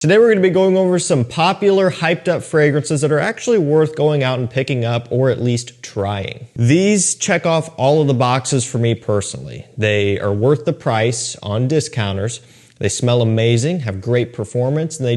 Today we're going to be going over some popular hyped up fragrances that are actually worth going out and picking up or at least trying. These check off all of the boxes for me personally. They are worth the price on discounters. They smell amazing, have great performance, and they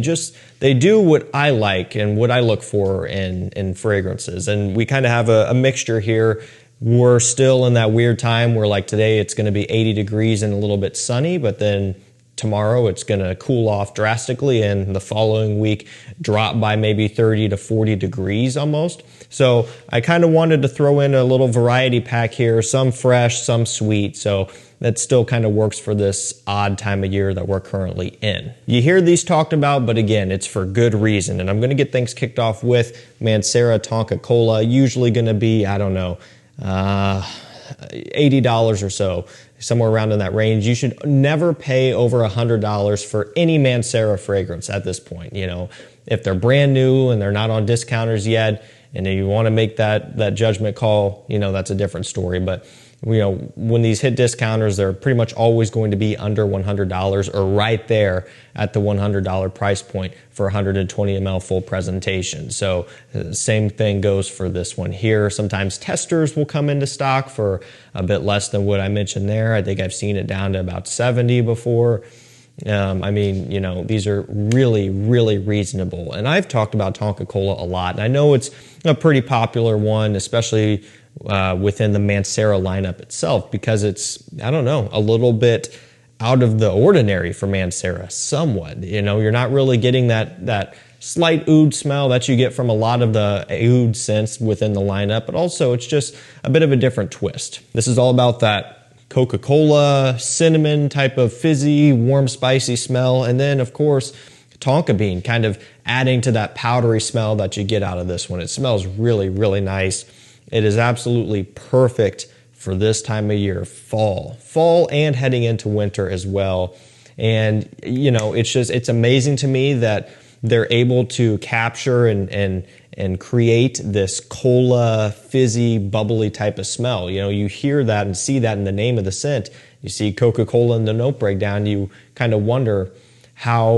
do what I like and what I look for in fragrances. And we kind of have a mixture here. We're still in that weird time where like today it's going to be 80 degrees and a little bit sunny, but then tomorrow it's going to cool off drastically, and the following week drop by maybe 30 to 40 degrees almost. So I kind of wanted to throw in a little variety pack here, some fresh, some sweet. So that still kind of works for this odd time of year that we're currently in. You hear these talked about, but again, it's for good reason. And I'm going to get things kicked off with Mancera Tonka Cola, usually going to be, I don't know, $80 or so, somewhere around in that range. You should never pay over $100 for any Mancera fragrance at this point. You know, if they're brand new and they're not on discounters yet, and you want to make that judgment call, you know, that's a different story. But you know, when these hit discounters, they're pretty much always going to be under $100 or right there at the $100 price point for 120 ml full presentation. So same thing goes for this one here. Sometimes testers will come into stock for a bit less than what I mentioned there. I think I've seen it down to about 70 before. I mean, you know, these are really, really reasonable. And I've talked about Tonka Cola a lot. And I know it's a pretty popular one, especially within the Mancera lineup itself, because it's, I don't know, a little bit out of the ordinary for Mancera, somewhat. You know, you're not really getting that slight oud smell that you get from a lot of the oud scents within the lineup, but also it's just a bit of a different twist. This is all about that Coca-Cola, cinnamon type of fizzy, warm, spicy smell, and then, of course, tonka bean kind of adding to that powdery smell that you get out of this one. It smells really, really nice. It is absolutely perfect for this time of year, fall and heading into winter as well. And, you know, it's amazing to me that they're able to capture and create this cola, fizzy, bubbly type of smell. You know, you hear that and see that in the name of the scent. You see Coca-Cola in the note breakdown, you kind of wonder how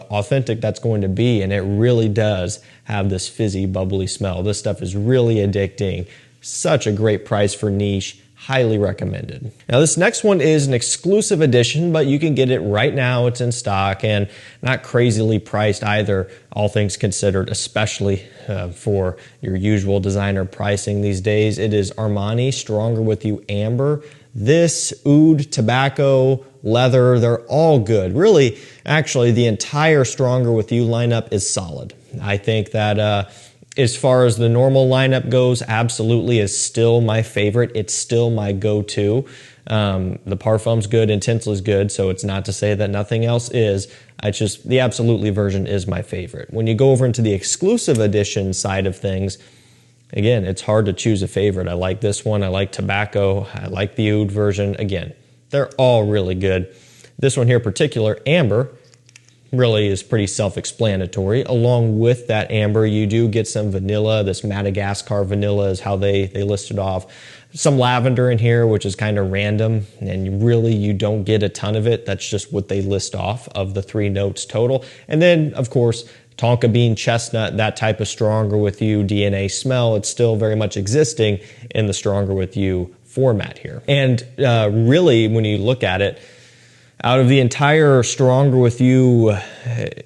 authentic that's going to be, and it really does have this fizzy, bubbly smell. This stuff is really addicting. Such a great price for niche. Highly recommended. Now this next one is an exclusive edition, but you can get it right now. It's in stock and not crazily priced either, all things considered, especially for your usual designer pricing these days. It is Armani Stronger With You Amber. This, oud, tobacco, leather, they're all good. Really, actually, the entire Stronger With You lineup is solid. I think that as far as the normal lineup goes, absolutely is still my favorite. It's still my go-to. The Parfum's good, Intense is good, so it's not to say that nothing else is. It's just the Absolutely version is my favorite. When you go over into the exclusive edition side of things, again, it's hard to choose a favorite. I like this one. I like tobacco. I like the oud version. Again, they're all really good. This one here in particular, amber, really is pretty self-explanatory. Along with that amber, you do get some vanilla. This Madagascar vanilla is how they list it off. Some lavender in here, which is kind of random, and really you don't get a ton of it. That's just what they list off of the 3 notes total. And then, of course, tonka bean, chestnut, that type of Stronger With You DNA smell. It's still very much existing in the Stronger With You format here. And really, when you look at it, out of the entire Stronger With You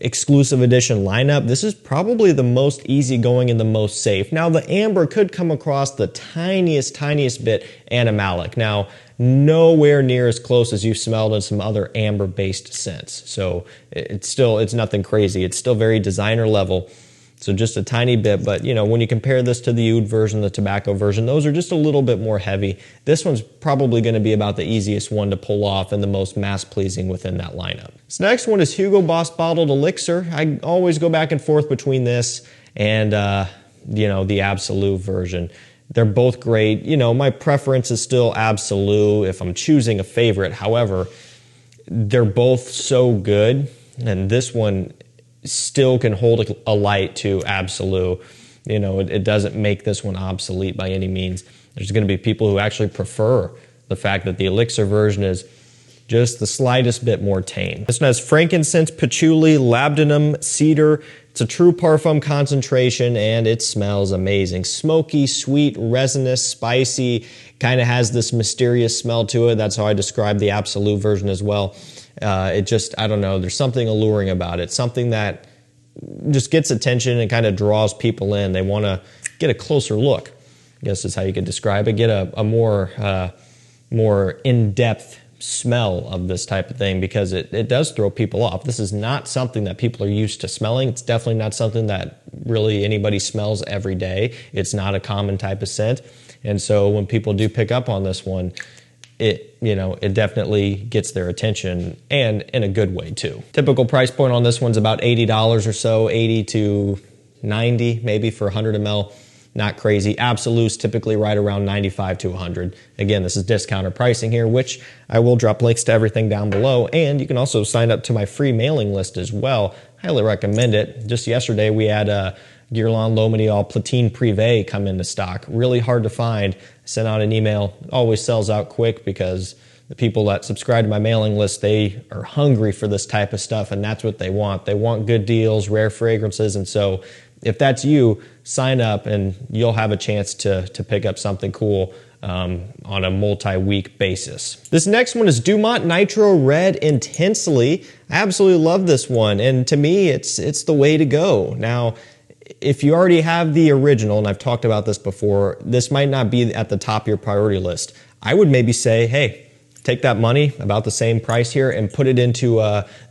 exclusive edition lineup, this is probably the most easygoing and the most safe. Now, the amber could come across the tiniest bit animalic. Now, nowhere near as close as you've smelled in some other amber-based scents. So it's nothing crazy. It's still very designer level. So just a tiny bit, but you know, when you compare this to the oud version, the tobacco version, those are just a little bit more heavy. This one's probably going to be about the easiest one to pull off and the most mass-pleasing within that lineup. This next one is Hugo Boss Bottled Elixir. I always go back and forth between this and you know, the Absolute version. They're both great. You know, my preference is still Absolute if I'm choosing a favorite. However, they're both so good, and this one still can hold a light to Absolute. You know, it doesn't make this one obsolete by any means. There's going to be people who actually prefer the fact that the Elixir version is just the slightest bit more tame. This one has frankincense, patchouli, labdanum, cedar. It's a true parfum concentration, and it smells amazing. Smoky, sweet, resinous, spicy, kind of has this mysterious smell to it. That's how I describe the Absolute version as well. It just, I don't know, there's something alluring about it, something that just gets attention and kind of draws people in. They want to get a closer look, I guess is how you could describe it, get a more in-depth smell of this type of thing, because it does throw people off. This is not something that people are used to smelling. It's definitely not something that really anybody smells every day. It's not a common type of scent. And so when people do pick up on this one, it definitely gets their attention, and in a good way too. Typical price point on this one's about $80 or so, 80 to 90 maybe for 100 ml. Not crazy. Absolute's typically right around 95 to 100. Again, this is discounter pricing here, which I will drop links to everything down below. And you can also sign up to my free mailing list as well. Highly recommend it. Just yesterday, we had a Guerlain L'Homme Platine Privé come into stock. Really hard to find. I sent out an email. It always sells out quick because the people that subscribe to my mailing list, they are hungry for this type of stuff, and that's what they want. They want good deals, rare fragrances, and so if that's you, sign up and you'll have a chance to pick up something cool on a multi-week basis. This next one is Dumont Nitro Red Intensely. I absolutely love this one, and to me, it's the way to go. Now, if you already have the original, and I've talked about this before, this might not be at the top of your priority list. I would maybe say, hey, take that money, about the same price here, and put it into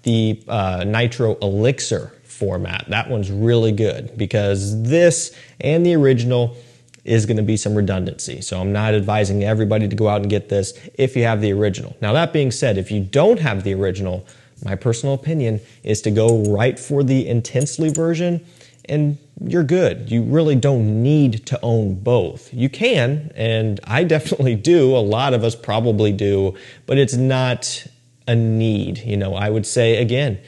the Nitro Elixir format. That one's really good because this and the original is going to be some redundancy. So I'm not advising everybody to go out and get this if you have the original. Now, that being said, if you don't have the original, my personal opinion is to go right for the Intensely version, and you're good. You really don't need to own both. You can, and I definitely do. A lot of us probably do, but it's not a need. I would say, again,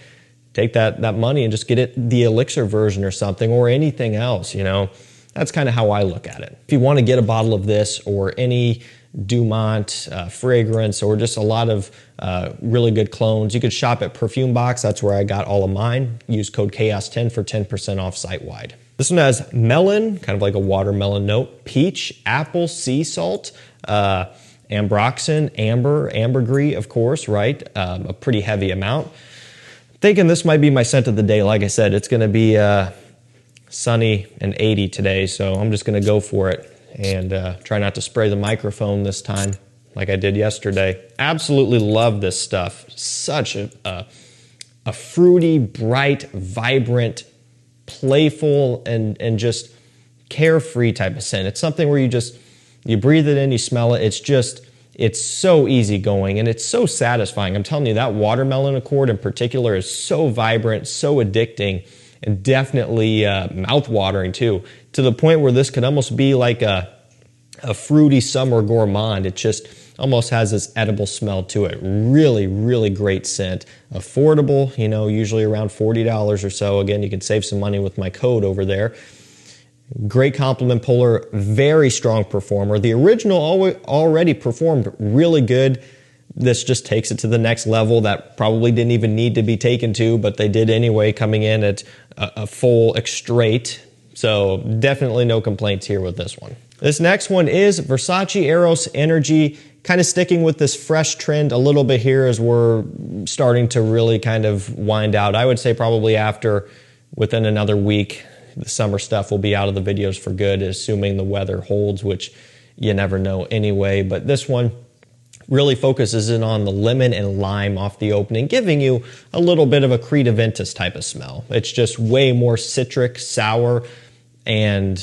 take that money and just get it the Elixir version or something, or anything else. That's kind of how I look at it. If you want to get a bottle of this or any Dumont fragrance, or just a lot of really good clones, you could shop at Perfume Box. That's where I got all of mine. Use code CHAOS10 for 10% off site-wide. This one has melon, kind of like a watermelon note, peach, apple, sea salt, ambroxan, ambergris, of course, right? A pretty heavy amount. Thinking this might be my scent of the day. Like I said, it's going to be sunny and 80 today, so I'm just going to go for it and try not to spray the microphone this time like I did yesterday. Absolutely love this stuff. Such a fruity, bright, vibrant, playful, and just carefree type of scent. It's something where you breathe it in, you smell it. It's so easygoing, and it's so satisfying. I'm telling you, that watermelon accord in particular is so vibrant, so addicting, and definitely mouth-watering too, to the point where this could almost be like a fruity summer gourmand. It just almost has this edible smell to it. Really, really great scent. Affordable, usually around $40 or so. Again, you can save some money with my code over there. Great compliment puller, very strong performer. The original already performed really good. This just takes it to the next level that probably didn't even need to be taken to, but they did anyway, coming in at a full straight. So definitely no complaints here with this one. This next one is Versace Eros Energy, kind of sticking with this fresh trend a little bit here as we're starting to really kind of wind out. I would say probably within another week, the summer stuff will be out of the videos for good, assuming the weather holds, which you never know anyway. But this one really focuses in on the lemon and lime off the opening, giving you a little bit of a Creed Aventus type of smell. It's just way more citric, sour, and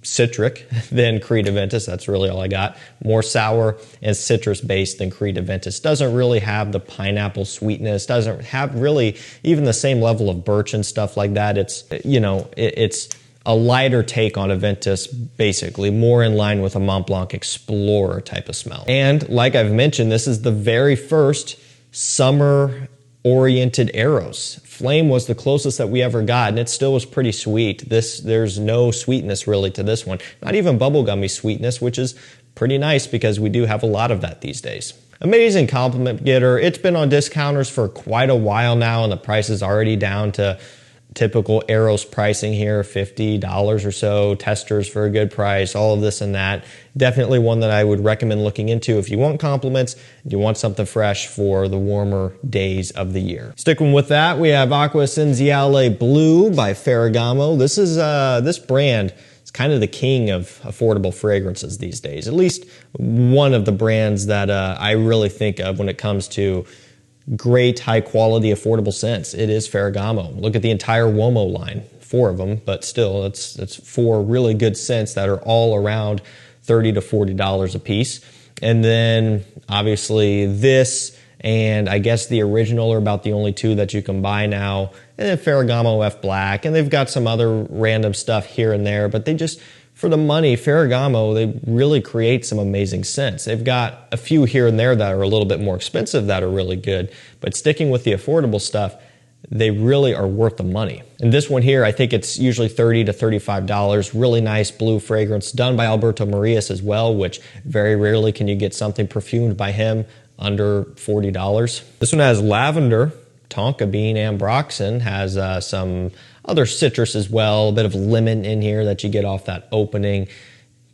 citric than Creed Aventus. That's really all I got. More sour and citrus based than Creed Aventus. Doesn't really have the pineapple sweetness. Doesn't have really even the same level of birch and stuff like that. It's it's a lighter take on Aventus, basically more in line with a Mont Blanc Explorer type of smell. And like I've mentioned, this is the very first summer oriented Eros. Flame was the closest that we ever got, and it still was pretty sweet. There's no sweetness really to this one. Not even bubblegummy sweetness, which is pretty nice because we do have a lot of that these days. amazing compliment getter. It's been on discounters for quite a while now, and the price is already down to typical Eros pricing here, $50 or so, testers for a good price, all of this and that. Definitely one that I would recommend looking into if you want compliments, you want something fresh for the warmer days of the year. Sticking with that, we have Acqua Essenziale Blue by Ferragamo. This brand is kind of the king of affordable fragrances these days, at least one of the brands that I really think of when it comes to great, high quality, affordable scents. It is Ferragamo. Look at the entire Uomo line, 4 of them, but still, it's 4 really good scents that are all around $30 to $40 a piece. And then obviously this, and I guess the original are about the only 2 that you can buy now. And then Ferragamo F Black, and they've got some other random stuff here and there, but they just, for the money, Ferragamo, they really create some amazing scents. They've got a few here and there that are a little bit more expensive that are really good, but sticking with the affordable stuff, they really are worth the money. And this one here, I think it's usually $30 to $35. Really nice blue fragrance done by Alberto Marias as well, which very rarely can you get something perfumed by him under $40. This one has lavender, tonka bean, ambroxan, has some other citrus as well, a bit of lemon in here that you get off that opening.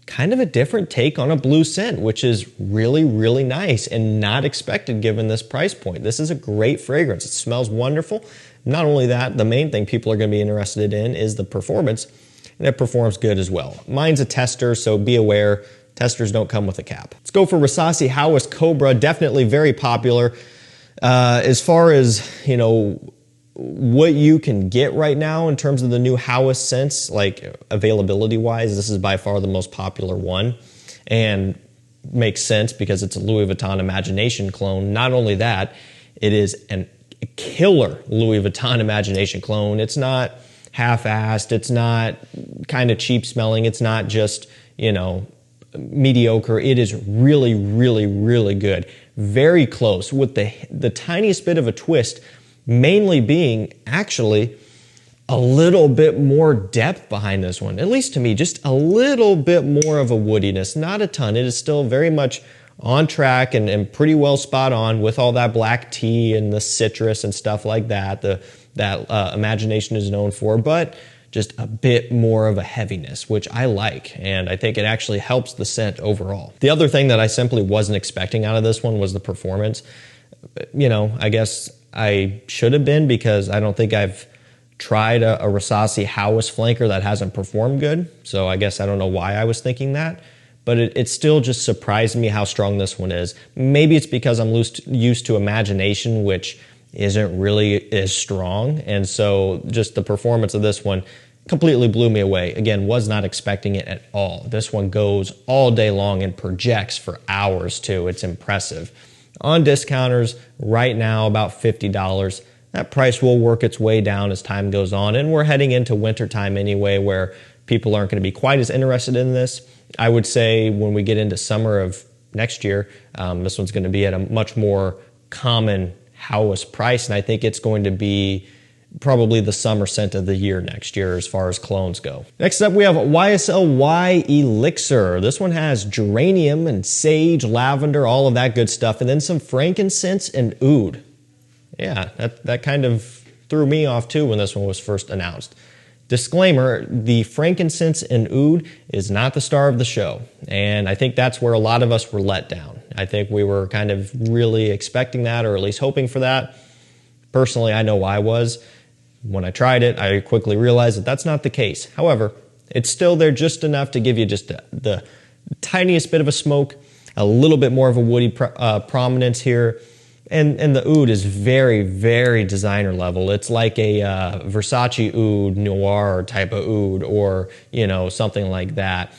Kind of a different take on a blue scent, which is really, really nice and not expected given this price point. This is a great fragrance. It smells wonderful. Not only that, the main thing people are going to be interested in is the performance, and it performs good as well. Mine's a tester, so be aware, testers don't come with a cap. Let's go for Rasasi Hawas Kobra, definitely very popular. As far as, what you can get right now in terms of the new Hawas scents, like availability-wise, this is by far the most popular one, and makes sense because it's a Louis Vuitton Imagination clone. Not only that, it is a killer Louis Vuitton Imagination clone. It's not half-assed, it's not kind of cheap smelling, it's not just, mediocre. It is really, really, really good. Very close with the tiniest bit of a twist, mainly being actually a little bit more depth behind this one. At least to me, just a little bit more of a woodiness, not a ton. It is still very much on track and pretty well spot on with all that black tea and the citrus and stuff like that, that Imagination is known for, but just a bit more of a heaviness, which I like, and I think it actually helps the scent overall. The other thing that I simply wasn't expecting out of this one was the performance. I guess I should have been, because I don't think I've tried a Rasasi Hawas flanker that hasn't performed good, so I guess I don't know why I was thinking that, but it still just surprised me how strong this one is. Maybe it's because I'm used to Imagination, which isn't really as strong, and so just the performance of this one completely blew me away. Again, was not expecting it at all. This one goes all day long and projects for hours too. It's impressive. On discounters right now, about $50. That price will work its way down as time goes on, and we're heading into wintertime anyway, where people aren't going to be quite as interested in this. I would say when we get into summer of next year, this one's going to be at a much more common Hawas price, and I think it's going to be probably the summer scent of the year next year as far as clones go. Next up, we have YSL Y Elixir. This one has geranium and sage, lavender, all of that good stuff, and then some frankincense and oud. Yeah, that kind of threw me off too when this one was first announced. Disclaimer, the frankincense and oud is not the star of the show, and I think that's where a lot of us were let down. I think we were kind of really expecting that, or at least hoping for that. Personally, I know I was. When I tried it, I quickly realized that that's not the case. However, it's still there just enough to give you just the tiniest bit of a smoke, a little bit more of a woody prominence here, and the oud is very, very designer level. It's like a Versace oud noir type of oud, or something like that.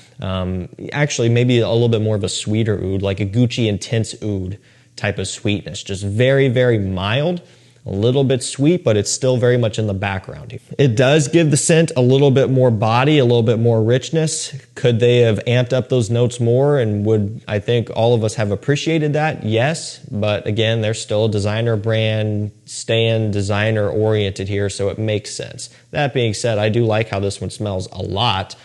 Actually, maybe a little bit more of a sweeter oud, like a Gucci Intense oud type of sweetness. Just very, very mild. A little bit sweet, but it's still very much in the background here. It does give the scent a little bit more body, a little bit more richness. Could they have amped up those notes more, and would, I think, all of us have appreciated that? Yes, but again, they're still a designer brand, staying designer oriented here, so it makes sense. That being said, I do like how this one smells a lot,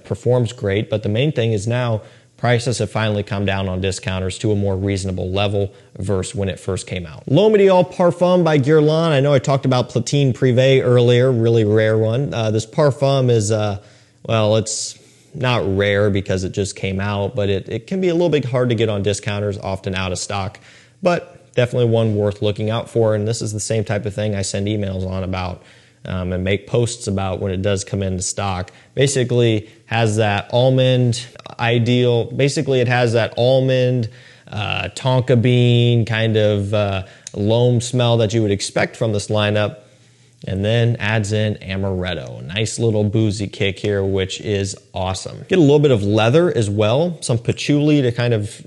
performs great, but the main thing is now prices have finally come down on discounters to a more reasonable level versus when it first came out. L'Homme D'Eau Parfum by Guerlain. I know I talked about Platine Privé earlier, really rare one. This parfum is, well, it's not rare because it just came out, but it can be a little bit hard to get on discounters, often out of stock, but definitely one worth looking out for. And this is the same type of thing I send emails on about and make posts about when it does come into stock. Basically has that almond ideal, basically it has that almond, tonka bean kind of loam smell that you would expect from this lineup, and then adds in amaretto. Nice little boozy kick here, which is awesome. Get a little bit of leather as well, some patchouli to kind of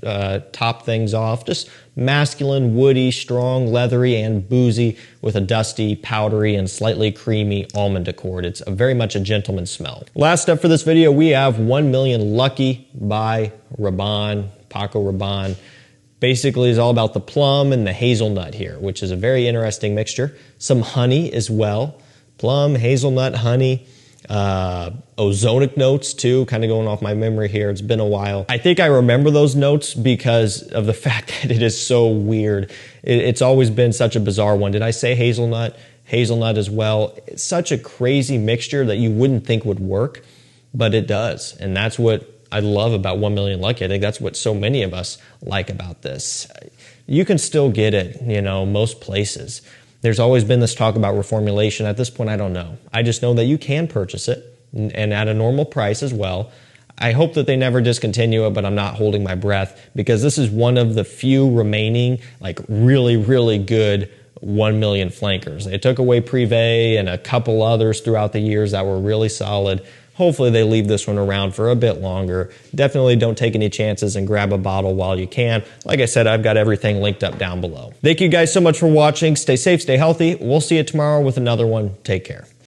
top things off. Just masculine, woody, strong, leathery, and boozy with a dusty, powdery, and slightly creamy almond accord. It's very much a gentleman's smell. Last up for this video, we have 1 Million Lucky by Paco Rabanne. Basically is all about the plum and the hazelnut here, which is a very interesting mixture. Some honey as well. Plum, hazelnut, honey, ozonic notes too, kind of going off my memory here. It's been a while. I think I remember those notes because of the fact that it is so weird. It's always been such a bizarre one. Did I say hazelnut? Hazelnut as well. It's such a crazy mixture that you wouldn't think would work, but it does. And that's what I love about 1 Million Lucky. I think that's what so many of us like about this. You can still get it, you know, most places. There's always been this talk about reformulation. At this point, I don't know. I just know that you can purchase it and at a normal price as well. I hope that they never discontinue it, but I'm not holding my breath because this is one of the few remaining, like really, really good 1 million flankers. They took away Privé and a couple others throughout the years that were really solid. Hopefully they leave this one around for a bit longer. Definitely don't take any chances and grab a bottle while you can. Like I said, I've got everything linked up down below. Thank you guys so much for watching. Stay safe, stay healthy. We'll see you tomorrow with another one. Take care.